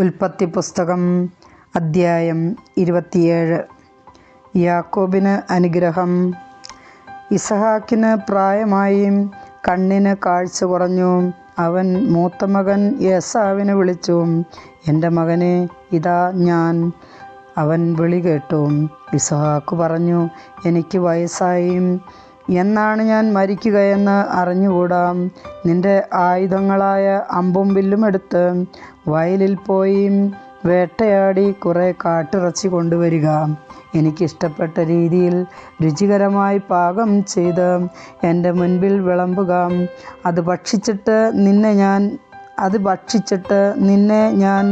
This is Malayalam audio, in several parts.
ഉൽപ്പത്തി പുസ്തകം അദ്ധ്യായം 27. യാക്കോബിന് അനുഗ്രഹം. ഇസഹാക്കിന് പ്രായമായി, കണ്ണിന് കാഴ്ച കുറഞ്ഞു. അവൻ മൂത്ത മകൻ ഏസാവിനെ വിളിച്ചു, എൻ്റെ മകനെ, ഇതാ ഞാൻ. അവൻ വിളി കേട്ടു. ഇസഹാക്ക് പറഞ്ഞു, എനിക്ക് വയസ്സായി, എന്നാണ് ഞാൻ മരിക്കുകയെന്ന് അറിഞ്ഞുകൂടാ. നിന്റെ ആയുധങ്ങളായ അമ്പും വില്ലും എടുത്ത് വയലിൽ പോയി വേട്ടയാടി കുറേ കാട്ടിറച്ചി കൊണ്ടുവരിക. എനിക്കിഷ്ടപ്പെട്ട രീതിയിൽ രുചികരമായി പാകം ചെയ്ത് എൻ്റെ മുൻപിൽ വിളമ്പുക. അത് ഭക്ഷിച്ചിട്ട് നിന്നെ ഞാൻ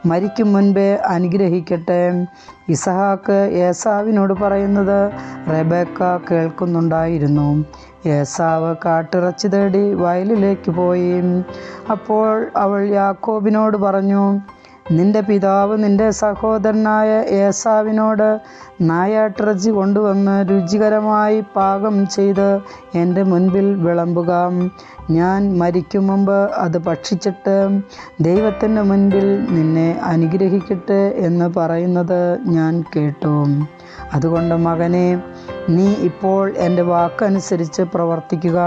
മരിക്കും മുൻപേ അനുഗ്രഹിക്കട്ടെ. ഇസഹാക്ക് ഏസാവിനോട് പറയുന്നത് റെബേക്ക കേൾക്കുന്നുണ്ടായിരുന്നു. ഏസാവ് കാട്ടിറച്ചി തേടി വയലിലേക്ക് പോയി. അപ്പോൾ അവൾ യാക്കോബിനോട് പറഞ്ഞു, നിന്റെ പിതാവ് നിന്റെ സഹോദരനായ ഏസാവിനോട് നായാട്ടിറച്ചി കൊണ്ടുവന്ന് രുചികരമായി പാകം ചെയ്ത് എൻ്റെ മുൻപിൽ വിളമ്പുക. ഞാൻ മരിക്കും മുമ്പ് അത് ഭക്ഷിച്ചിട്ട് ദൈവത്തിൻ്റെ മുൻപിൽ നിന്നെ അനുഗ്രഹിക്കട്ടെ എന്ന് പറയുന്നത് ഞാൻ കേട്ടു. അതുകൊണ്ട് മകനെ, നീ ഇപ്പോൾ എൻ്റെ വാക്കനുസരിച്ച് പ്രവർത്തിക്കുക.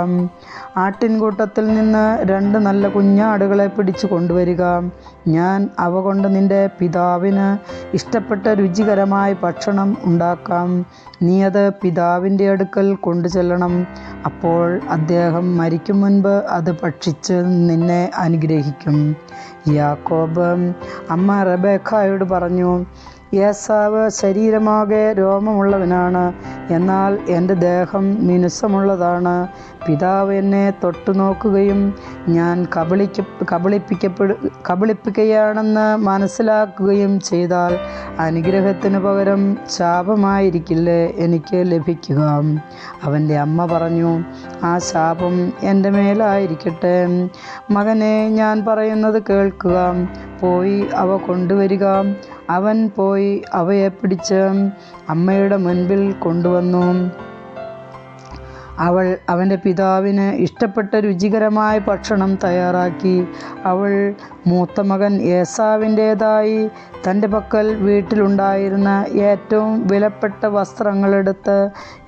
ആട്ടിൻകൂട്ടത്തിൽ നിന്ന് 2 നല്ല കുഞ്ഞാടുകളെ പിടിച്ചു കൊണ്ടുവരിക. ഞാൻ അവ കൊണ്ട് നിന്റെ പിതാവിന് ഇഷ്ടപ്പെട്ട രുചികരമായ ഭക്ഷണം ഉണ്ടാക്കാം. നീ അത് പിതാവിൻ്റെ അടുക്കൽ കൊണ്ടുചെല്ലണം. അപ്പോൾ അദ്ദേഹം മരിക്കും മുൻപ് അത് ഭക്ഷിച്ച് നിന്നെ അനുഗ്രഹിക്കും. യാക്കോബ് അമ്മ റെബേക്കായോട് പറഞ്ഞു, ഏസാവ് ശരീരമാകെ രോമമുള്ളവനാണ്, എന്നാൽ എൻ്റെ ദേഹം മിനുസമുള്ളതാണ്. പിതാവ് എന്നെ തൊട്ടു നോക്കുകയും ഞാൻ കബളിപ്പിക്കുകയാണെന്ന് മനസ്സിലാക്കുകയും ചെയ്താൽ അനുഗ്രഹത്തിന് പകരം ശാപമായിരിക്കില്ലേ എനിക്ക് ലഭിക്കുക? അവൻ്റെ അമ്മ പറഞ്ഞു, ആ ശാപം എൻ്റെ മേലായിരിക്കട്ടെ. മകനെ, ഞാൻ പറയുന്നത് കേൾക്കുക. പോയി അവ കൊണ്ടുവരിക. അവൻ പോയി അവയെ പിടിച്ച് അമ്മയുടെ മുൻപിൽ കൊണ്ടുവന്നു. അവൾ അവൻ്റെ പിതാവിന് ഇഷ്ടപ്പെട്ട രുചികരമായ ഭക്ഷണം തയ്യാറാക്കി. അവൾ മൂത്ത മകൻ ഏസാവിൻ്റേതായി തൻ്റെ പക്കൽ വീട്ടിലുണ്ടായിരുന്ന ഏറ്റവും വിലപ്പെട്ട വസ്ത്രങ്ങളെടുത്ത്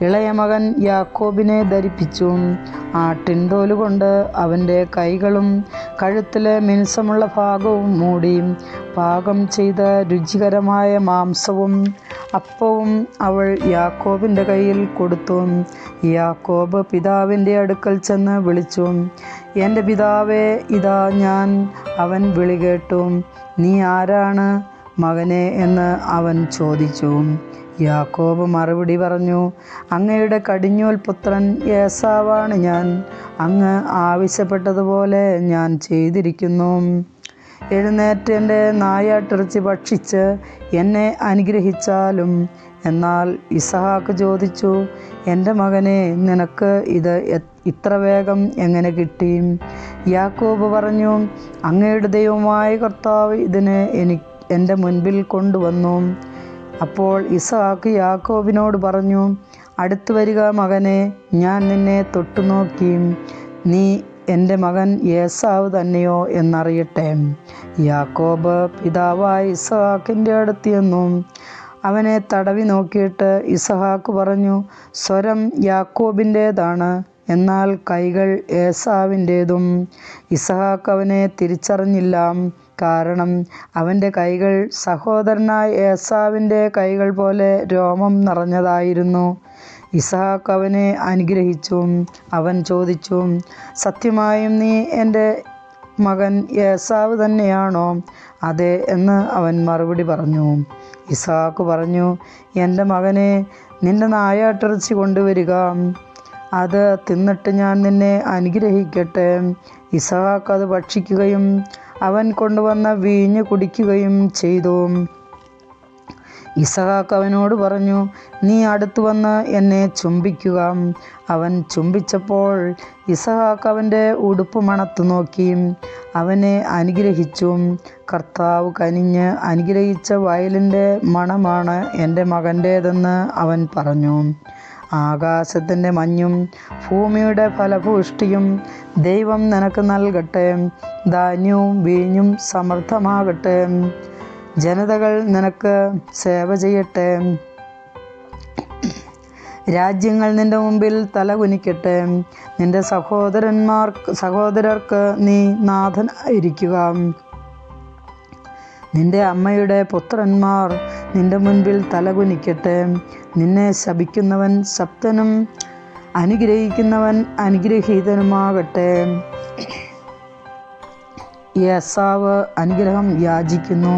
ഇളയ മകൻ യാക്കോബിനെ ധരിപ്പിച്ചു. ആട്ടിൻതോല് കൊണ്ട് അവൻ്റെ കൈകളും കഴുത്തിലെ മിനുസമുള്ള ഭാഗവും മൂടി. പാകം ചെയ്ത രുചികരമായ മാംസവും അപ്പവും അവൾ യാക്കോബിൻ്റെ കയ്യിൽ കൊടുത്തു. യാക്കോബ് പിതാവിൻ്റെ അടുക്കൽ ചെന്ന് വിളിച്ചു, എൻ്റെ പിതാവേ, ഇതാ ഞാൻ. അവൻ വിളി കേട്ടു. നീ ആരാണ് മകനെ എന്ന് അവൻ ചോദിച്ചു. യാക്കോബ് മറുപടി പറഞ്ഞു, അങ്ങയുടെ കടിഞ്ഞൂൽ പുത്രൻ ഏസാവാണ് ഞാൻ. അങ്ങ് ആവശ്യപ്പെട്ടതുപോലെ ഞാൻ ചെയ്തിരിക്കുന്നു. എഴുന്നേറ്റ് എൻ്റെ നായാട്ടിറച്ചി ഭക്ഷിച്ച് എന്നെ അനുഗ്രഹിച്ചാലും. എന്നാൽ ഇസഹാക്ക് ചോദിച്ചു, എൻ്റെ മകനെ, നിനക്ക് ഇത് ഇത്ര വേഗം എങ്ങനെ കിട്ടി? യാക്കോബ് പറഞ്ഞു, അങ്ങയുടെ ദൈവമായ കർത്താവ് ഇതിനെ എൻ്റെ മുൻപിൽ കൊണ്ടുവന്നു. അപ്പോൾ ഇസഹാക്ക് യാക്കോബിനോട് പറഞ്ഞു, അടുത്തു വരിക മകനെ, ഞാൻ നിന്നെ തൊട്ടുനോക്കി. നീ എൻ്റെ മകൻ ഏസാവ് തന്നെയോ എന്നറിയട്ടെ. യാക്കോബ് പിതാവായ ഇസഹാക്കിൻ്റെ അടുത്ത് ചെന്നു. അവനെ തടവി നോക്കിയിട്ട് ഇസഹാക്ക് പറഞ്ഞു, സ്വരം യാക്കോബിൻ്റേതാണ്, എന്നാൽ കൈകൾ ഏസാവിൻ്റേതും. ഇസഹാക്ക് അവനെ തിരിച്ചറിഞ്ഞില്ല, കാരണം അവൻ്റെ കൈകൾ സഹോദരനായ ഏസാവിൻ്റെ കൈകൾ പോലെ രോമം നിറഞ്ഞതായിരുന്നു. ഇസഹാക്ക് അവനെ അനുഗ്രഹിച്ചു. അവൻ ചോദിച്ചു, സത്യമായും നീ എൻ്റെ മകൻ ഏസാവ് തന്നെയാണോ? അതെ എന്ന് അവൻ മറുപടി പറഞ്ഞു. ഇസഹാക്ക് പറഞ്ഞു, എൻ്റെ മകനെ, നിന്റെ നായാട്ടിറച്ചി കൊണ്ടുവരിക. അത് തിന്നിട്ട് ഞാൻ നിന്നെ അനുഗ്രഹിക്കട്ടെ. ഇസഹാക്ക് അത് ഭക്ഷിക്കുകയും അവൻ കൊണ്ടുവന്ന വീഞ്ഞ് കുടിക്കുകയും ചെയ്തു. ഇസഹാക്ക് അവനോട് പറഞ്ഞു, നീ അടുത്തു വന്ന് എന്നെ ചുംബിക്കുക. അവൻ ചുംബിച്ചപ്പോൾ ഇസഹാക്ക് അവൻ്റെ ഉടുപ്പ് മണത്തു നോക്കി. അവനെ അനുഗ്രഹിച്ചു. കർത്താവ് കനിഞ്ഞ് അനുഗ്രഹിച്ച വയലിൻ്റെ മണമാണ് എൻ്റെ മകൻ്റേതെന്ന് അവൻ പറഞ്ഞു. ആകാശത്തിൻ്റെ മഞ്ഞും ഭൂമിയുടെ ഫലപുഷ്ടിയും ദൈവം നിനക്ക് നൽകട്ടെ. ധാന്യവും വീഞ്ഞും സമൃദ്ധമാകട്ടെ. ജനതകൾ നിനക്ക് സേവ ചെയ്യട്ടെ. രാജ്യങ്ങൾ നിന്റെ മുമ്പിൽ തലകുനിക്കട്ടെ. നിന്റെ സഹോദരർക്ക് നീ നാഥനായിരിക്കുക. നിന്റെ അമ്മയുടെ പുത്രന്മാർ നിന്റെ മുൻപിൽ തലകുനിക്കട്ടെ. നിന്നെ ശപിക്കുന്നവൻ ശപ്തനും അനുഗ്രഹിക്കുന്നവൻ അനുഗ്രഹീതനുമാകട്ടെ. ഏസാവ് അനുഗ്രഹം യാചിക്കുന്നു.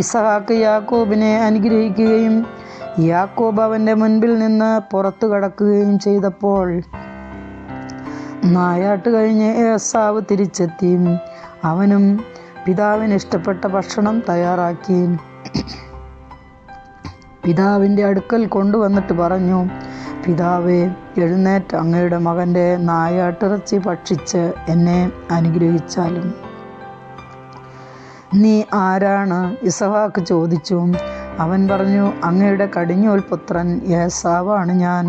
ഇസഹാക്ക് യാക്കോബിനെ അനുഗ്രഹിക്കുകയും യാക്കോബ് അവൻ്റെ മുൻപിൽ നിന്ന് പുറത്തു കടക്കുകയും ചെയ്തപ്പോൾ നായാട്ട് കഴിഞ്ഞ് ഏസാവ് തിരിച്ചെത്തി. അവനും പിതാവിന് ഇഷ്ടപ്പെട്ട ഭക്ഷണം തയ്യാറാക്കി പിതാവിൻ്റെ അടുക്കൽ കൊണ്ടുവന്നിട്ട് പറഞ്ഞു, പിതാവേ, എഴുന്നേറ്റ് അങ്ങയുടെ മകൻ്റെ നായാട്ടിറച്ചി ഭക്ഷിച്ച് എന്നെ അനുഗ്രഹിച്ചാലും. നീ ആരാണ്? ഇസഹാക്ക് ചോദിച്ചു. അവൻ പറഞ്ഞു, അങ്ങയുടെ കടിഞ്ഞൂൽ പുത്രൻ ഏസാവാണ് ഞാൻ.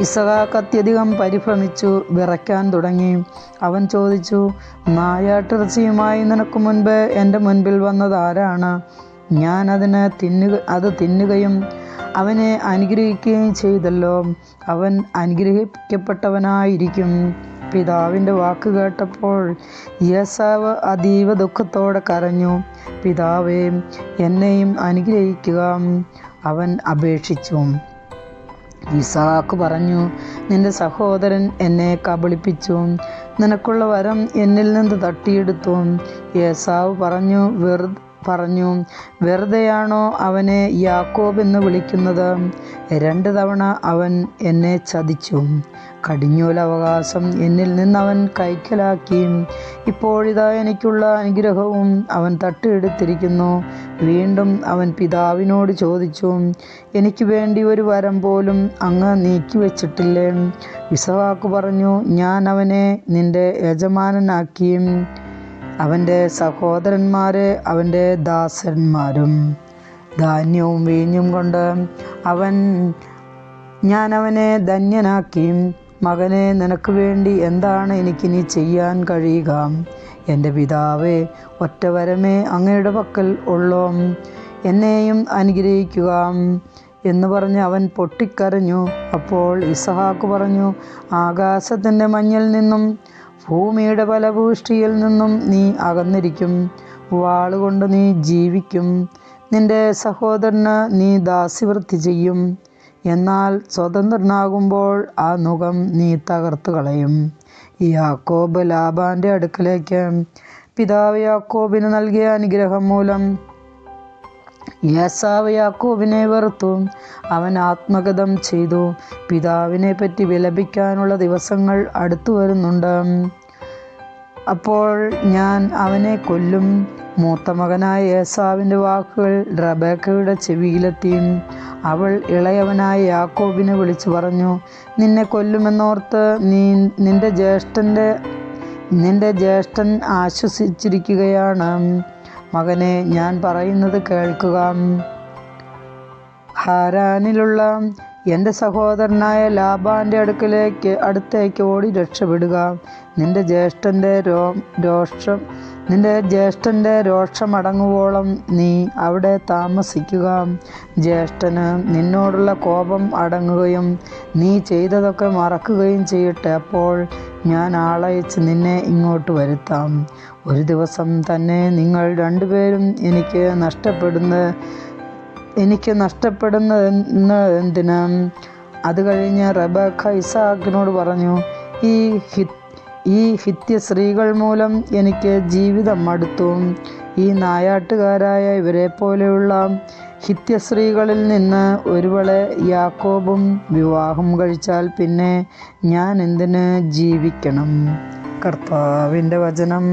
ഇസഹാക്ക് അത്യധികം പരിഭ്രമിച്ചു വിറയ്ക്കാൻ തുടങ്ങി. അവൻ ചോദിച്ചു, നായാട്ടിറച്ചിയുമായി നിനക്ക് മുൻപ് എൻ്റെ മുൻപിൽ വന്നത് ആരാണ്? ഞാൻ അത് തിന്നുകയും അവനെ അനുഗ്രഹിക്കുകയും ചെയ്തല്ലോ. അവൻ അനുഗ്രഹിക്കപ്പെട്ടവനായിരിക്കും. പിതാവിൻ്റെ വാക്ക് കേട്ടപ്പോൾ ഏസാവ് അതീവ ദുഃഖത്തോടെ കരഞ്ഞു. പിതാവേ, എന്നെയും അനുഗ്രഹിക്കുക, അവൻ അപേക്ഷിച്ചു. ഇസഹാക്ക് പറഞ്ഞു, നിന്റെ സഹോദരൻ എന്നെ കബളിപ്പിച്ചു. നിനക്കുള്ള വരം എന്നിൽ നിന്ന് തട്ടിയെടുത്തു. ഏസാവ് പറഞ്ഞു, വെറുതെയാണോ അവനെ യാക്കോബ് എന്ന് വിളിക്കുന്നത്? 2 തവണ അവൻ എന്നെ ചതിച്ചു. കടിഞ്ഞൂൽ അവകാശം എന്നിൽ നിന്നവൻ കൈക്കലാക്കി. ഇപ്പോഴിതാ എനിക്കുള്ള അനുഗ്രഹവും അവൻ തട്ടിയെടുത്തിരിക്കുന്നു. വീണ്ടും അവൻ പിതാവിനോട് ചോദിച്ചു, എനിക്ക് വേണ്ടി ഒരു വരം പോലും അങ്ങ് നീക്കിവെച്ചിട്ടില്ലേ? ഇസഹാക്ക് പറഞ്ഞു, ഞാൻ അവനെ നിന്റെ യജമാനനാക്കി, അവൻ്റെ സഹോദരന്മാരെ അവൻ്റെ ദാസന്മാരും ധാന്യവും വീഞ്ഞും കൊണ്ട് ഞാൻ അവനെ ധന്യനാക്കി. മകനെ, നിനക്ക് വേണ്ടി എന്താണ് എനിക്കിനി ചെയ്യാൻ കഴിയുക? എൻ്റെ പിതാവേ, ഒറ്റ വരമേ അങ്ങയുടെ പക്കൽ ഉള്ളോ? എന്നെയും അനുഗ്രഹിക്കുക എന്ന് പറഞ്ഞ് അവൻ പൊട്ടിക്കരഞ്ഞു. അപ്പോൾ ഇസഹാക്ക് പറഞ്ഞു, ആകാശത്തിൻ്റെ മഞ്ഞിൽ നിന്നും ഭൂമിയുടെ ഫലപുഷ്ടിയിൽ നിന്നും നീ അകന്നിരിക്കും. വാളുകൊണ്ട് നീ ജീവിക്കും. നിന്റെ സഹോദരന് നീ ദാസ്യവൃത്തി ചെയ്യും. എന്നാൽ സ്വതന്ത്രനാകുമ്പോൾ ആ നുകം നീ തകർത്തു കളയും. യാക്കോബ് ലാബാൻ്റെ അടുക്കലേക്ക് പിതാവ് യാക്കോബിന് നൽകിയ അനുഗ്രഹം മൂലം ഏസാവ് യാക്കോബിനെ വെറുത്തു. അവൻ ആത്മഗതം ചെയ്തു. പിതാവിനെ പറ്റി വിലപിക്കാനുള്ള ദിവസങ്ങൾ അടുത്തു വരുന്നുണ്ട്. അപ്പോൾ ഞാൻ അവനെ കൊല്ലും. മൂത്ത മകനായ ഏസാവിൻ്റെ വാക്കുകൾ റബേക്കയുടെ ചെവിയിലെത്തി. അവൾ ഇളയവനായ യാക്കോബിനെ വിളിച്ചു പറഞ്ഞു, നിന്നെ കൊല്ലുമെന്നോർത്ത് നിന്റെ ജ്യേഷ്ഠൻ ആശ്വസിച്ചിരിക്കുകയാണ്. മകനെ, ഞാൻ പറയുന്നത് കേൾക്കുക. ഹാരാനിലുള്ള എൻ്റെ സഹോദരനായ ലാബാൻ്റെ അടുത്തേക്ക് ഓടി രക്ഷപ്പെടുക. നിന്റെ ജ്യേഷ്ഠൻ്റെ രോഷമടങ്ങുവോളം നീ അവിടെ താമസിക്കുക. ജ്യേഷ്ഠന് നിന്നോടുള്ള കോപം അടങ്ങുകയും നീ ചെയ്തതൊക്കെ മറക്കുകയും ചെയ്യട്ടെ. അപ്പോൾ ഞാൻ ആളയച്ച് നിന്നെ ഇങ്ങോട്ട് വരുത്താം. ഒരു ദിവസം തന്നെ നിങ്ങൾ 2 പേരും എനിക്ക് നഷ്ടപ്പെടുന്നത് എന്തിന്? അത് കഴിഞ്ഞ് റബേക്ക ഇസഹാക്കിനോട് പറഞ്ഞു, ഈ ഹിത്യ സ്ത്രീകൾ മൂലം എനിക്ക് ജീവിതം മടുത്തു. ഈ നായാട്ടുകാരായ ഇവരെ പോലെയുള്ള ഹിത്യ സ്ത്രീകളിൽ നിന്ന് ഒരുവളെ യാക്കോബും വിവാഹം കഴിച്ചാൽ പിന്നെ ഞാൻ എന്തിന് ജീവിക്കണം? കർത്താവിൻ്റെ വചനം.